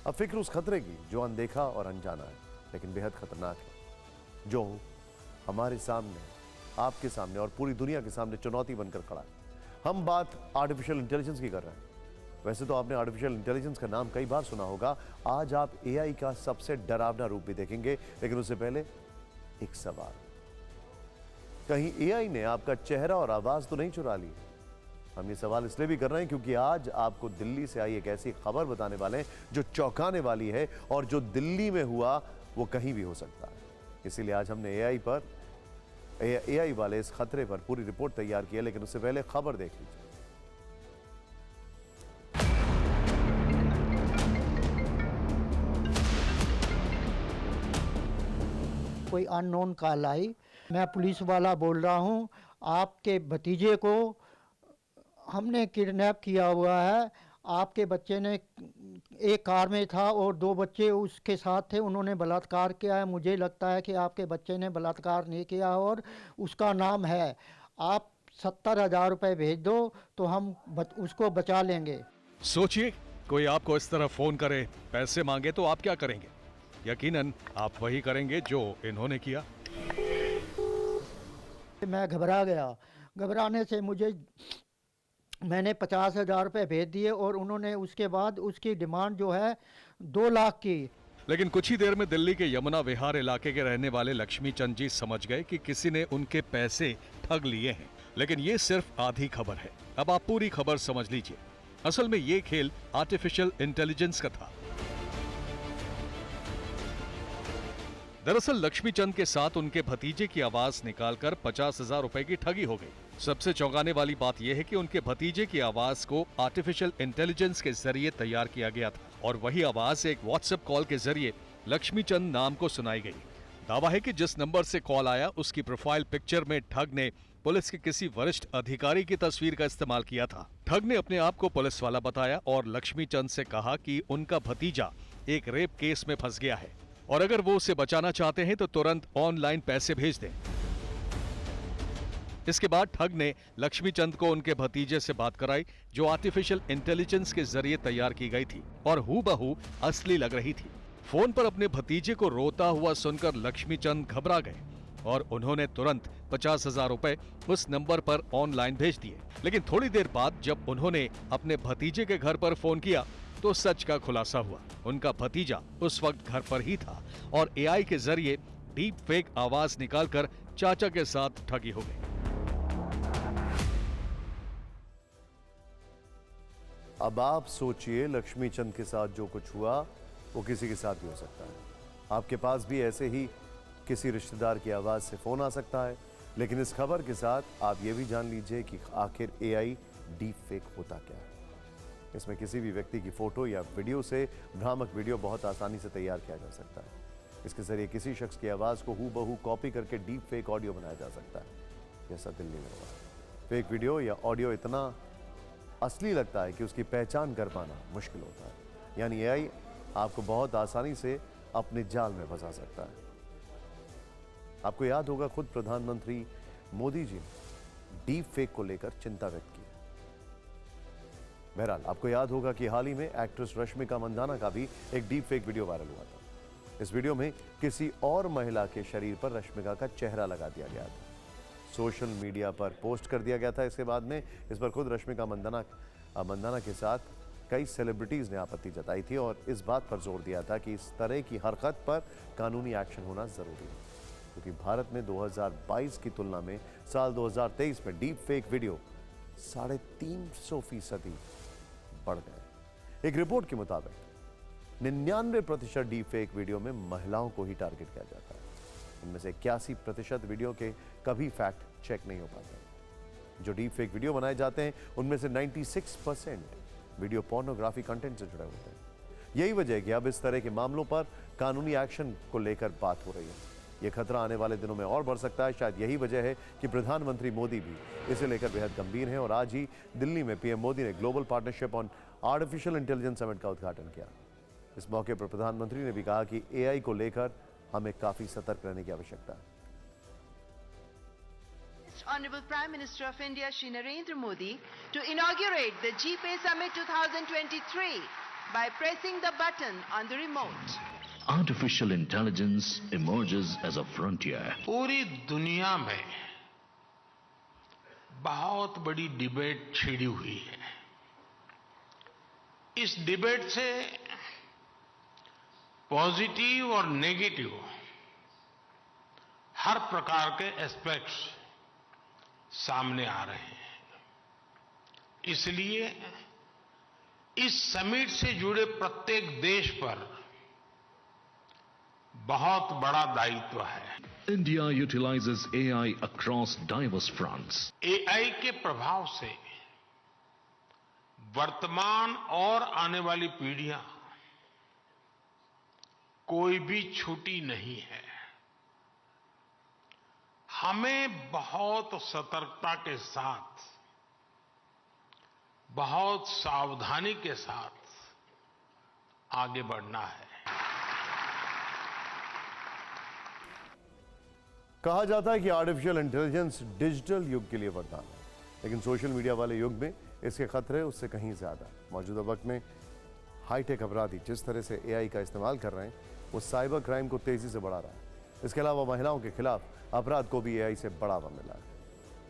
अब फिक्र उस खतरे की जो अनदेखा और अनजाना है, लेकिन बेहद खतरनाक है, जो हमारे सामने, आपके सामने और पूरी दुनिया के सामने चुनौती बनकर खड़ा है। हम बात आर्टिफिशियल इंटेलिजेंस की कर रहे हैं। वैसे तो आपने आर्टिफिशियल इंटेलिजेंस का नाम कई बार सुना होगा। आज आप एआई का सबसे डरावना रूप भी देखेंगे, लेकिन उससे पहले एक सवाल, कहीं एआई ने आपका चेहरा और आवाज तो नहीं चुरा ली? हम ये सवाल इसलिए भी कर रहे हैं क्योंकि आज आपको दिल्ली से आई एक ऐसी खबर बताने वाले हैं जो चौंकाने वाली है, और जो दिल्ली में हुआ वो कहीं भी हो सकता है। इसीलिए आज हमने एआई वाले इस खतरे पर पूरी रिपोर्ट तैयार की है, लेकिन उससे पहले खबर देख लीजिए। कोई अननोन कॉल आई, मैं पुलिस वाला बोल रहा हूँ, आपके भतीजे को हमने किडनैप किया हुआ है। आपके बच्चे ने एक कार में था और 2 बच्चे उसके साथ थे, उन्होंने बलात्कार किया है। मुझे लगता है कि आपके बच्चे ने बलात्कार नहीं किया और उसका नाम है। आप 70,000 रुपये भेज दो तो हम उसको बचा लेंगे। सोचिए, कोई आपको इस तरह फोन करे, पैसे मांगे तो आप क्या करेंगे? यकीनन आप वही करेंगे जो इन्होंने किया। मैं घबरा गया। घबराने से मैंने 50,000 रुपये भेज दिए और उन्होंने उसके बाद उसकी डिमांड जो है 2 लाख की। लेकिन कुछ ही देर में दिल्ली के यमुना विहार इलाके के रहने वाले लक्ष्मी चंद जी समझ गए कि किसी ने उनके पैसे ठग लिए हैं। लेकिन ये सिर्फ आधी खबर है। अब आप पूरी खबर समझ लीजिए। असल में ये खेल आर्टिफिशियल इंटेलिजेंस का था। दरअसल लक्ष्मी चंद के साथ उनके भतीजे की आवाज निकालकर 50,000 रुपए की ठगी हो गई। सबसे चौंकाने वाली बात यह है कि उनके भतीजे की आवाज को आर्टिफिशियल इंटेलिजेंस के जरिए तैयार किया गया था, और वही आवाज एक व्हाट्सएप कॉल के जरिए लक्ष्मी चंद नाम को सुनाई गई। दावा है कि जिस नंबर से कॉल आया उसकी प्रोफाइल पिक्चर में ठग ने पुलिस के किसी वरिष्ठ अधिकारी की तस्वीर का इस्तेमाल किया था। ठग ने अपने आप को पुलिस वाला बताया और लक्ष्मी चंद से कहा कि उनका भतीजा एक रेप केस में फंस गया है और अगर वो उसे बचाना चाहते हैं तो तुरंत ऑनलाइन पैसे भेज दें। इसके बाद ठग ने लक्ष्मी चंद को उनके भतीजे से बात कराई, जो आर्टिफिशियल इंटेलिजेंस के जरिए तैयार की गई थी और हूबहू असली लग रही थी। फोन पर अपने भतीजे को रोता हुआ सुनकर लक्ष्मी चंद घबरा गए और उन्होंने तुरंत 50,000 रुपए उस नंबर पर ऑनलाइन भेज दिए। लेकिन थोड़ी देर बाद जब उन्होंने अपने भतीजे के घर पर फोन किया तो सच का खुलासा हुआ। उनका भतीजा उस वक्त घर पर ही था और एआई के जरिए डीप फेक आवाज निकालकर चाचा के साथ ठगी हो गई। अब आप सोचिए, लक्ष्मी चंद के साथ जो कुछ हुआ वो किसी के साथ भी हो सकता है। आपके पास भी ऐसे ही किसी रिश्तेदार की आवाज से फोन आ सकता है। लेकिन इस खबर के साथ आप ये भी जान लीजिए कि आखिर एआई डीप फेक होता क्या है। इसमें किसी भी व्यक्ति की फोटो या वीडियो से भ्रामक वीडियो बहुत आसानी से तैयार किया जा सकता है। इसके जरिए किसी शख्स की आवाज को हूबहू कॉपी करके डीप फेक ऑडियो बनाया जा सकता है, जैसा दिल्ली में हुआ। फेक वीडियो या ऑडियो इतना असली लगता है कि उसकी पहचान कर पाना मुश्किल होता है। यानी एआई आपको बहुत आसानी से अपने जाल में फंसा सकता है। आपको याद होगा, खुद प्रधानमंत्री मोदी जी ने डीप फेक को लेकर चिंता व्यक्त की। बहरहाल आपको याद होगा कि हाल ही में एक्ट्रेस रश्मिका मंदाना का भी एक डीप फेक वीडियो वायरल हुआ था। इस वीडियो में किसी और महिला के शरीर पर रश्मिका का चेहरा लगा दिया गया था। सोशल मीडिया पर पोस्ट कर दिया गया था। इसके बाद में इस पर खुद रश्मिका मंदाना के साथ कई सेलिब्रिटीज ने आपत्ति जताई थी और इस बात पर जोर दिया था कि इस तरह की हरकत पर कानूनी एक्शन होना जरूरी है, क्योंकि भारत में 2022 की तुलना में साल 2023 में डीप फेक वीडियो 350% बढ़ गए। एक रिपोर्ट के मुताबिक 99% डीप फेक वीडियो में महिलाओं को ही टारगेट किया जाता है। इनमें से 81% वीडियो के कभी फैक्ट चेक नहीं हो पाता। जो डीप फेक वीडियो बनाए जाते हैं उनमें से 96% वीडियो पोर्नोग्राफी कंटेंट से जुड़े होते हैं। यही वजह है कि अब इस तरह के मामलों पर कानूनी एक्शन को लेकर बात हो रही है। यह खतरा आने वाले दिनों में और बढ़ सकता है। शायद यही वजह है कि प्रधानमंत्री मोदी भी इसे लेकर बेहद गंभीर हैं और आज ही दिल्ली में पीएम मोदी ने global partnership on artificial intelligence summit का उद्घाटन किया। इस मौके पर प्रधानमंत्री ने भी कहा कि एआई को लेकर हमें काफी सतर्क रहने की आवश्यकता है। Honorable Prime Minister of India, Shri Narendra Modi, to inaugurate the GPay Summit 2023. by pressing the button on the remote. Artificial intelligence emerges as a frontier. पूरी दुनिया में बहुत बड़ी डिबेट छिड़ी हुई है। इस डिबेट से पॉजिटिव और नेगेटिव हर प्रकार के एस्पेक्ट्स सामने आ रहे हैं। इसलिए इस समिट से जुड़े प्रत्येक देश पर बहुत बड़ा दायित्व है। India utilizes AI across diverse fronts. AI के प्रभाव से वर्तमान और आने वाली पीढ़ियां कोई भी छूटी नहीं है। हमें बहुत सतर्कता के साथ, बहुत सावधानी के साथ आगे बढ़ना है। कहा जाता है कि आर्टिफिशियल इंटेलिजेंस डिजिटल युग के लिए वरदान है, लेकिन सोशल मीडिया वाले युग में इसके खतरे उससे कहीं ज्यादा। मौजूदा वक्त में हाईटेक अपराधी जिस तरह से एआई का इस्तेमाल कर रहे हैं, वो साइबर क्राइम को तेजी से बढ़ा रहा है। इसके अलावा महिलाओं के खिलाफ अपराध को भी एआई से बढ़ावा मिला है।